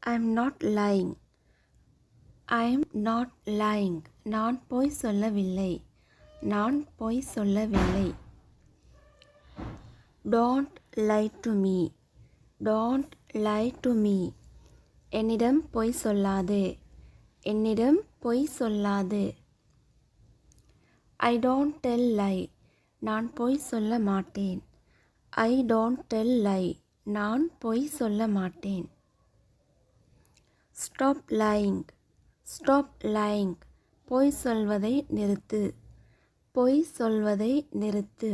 I'm not lying. I'm not lying. நான் பொய் சொல்லவில்லை. நான் பொய் சொல்லவில்லை. Don't lie to me. Don't lie to me. என்னிடம் பொய் சொல்லாதே. என்னிடம் பொய் சொல்லாதே. I don't tell lie. நான் பொய் சொல்ல மாட்டேன். I don't tell lie. நான் பொய் சொல்ல மாட்டேன். Stop lying. Stop lying. பொய் சொல்வதை நிறுத்து. பொய் சொல்வதை நிறுத்து.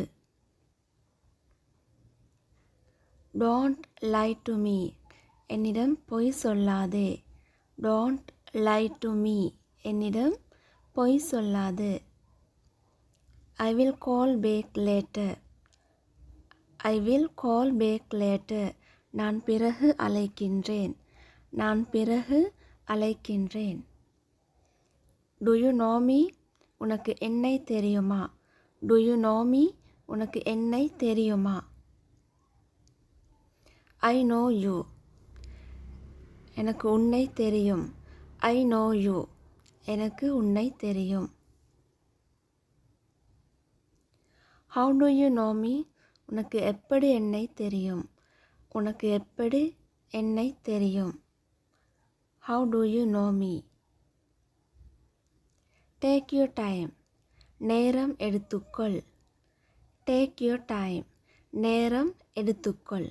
Don't lie to me. என்னிடம் பொய் சொல்லாதே. Don't lie to me. என்னிடம் பொய் சொல்லாதே. I will call back later. I will call back later. நான் பிறகு அழைக்கின்றேன். நான் பிறகு அழைக்கின்றேன். Do you know me? உனக்கு என்னை தெரியுமா? Do you know me? உனக்கு என்னை தெரியுமா? I know you. எனக்கு உன்னை தெரியும். I know you. எனக்கு உன்னை தெரியும். How do you know me? உனக்கு எப்படி என்னை தெரியும்? உனக்கு எப்படி என்னை தெரியும்? How do you know me? Take your time. நேரம் எடுத்துக்கொள். Take your time. நேரம் எடுத்துக்கொள்.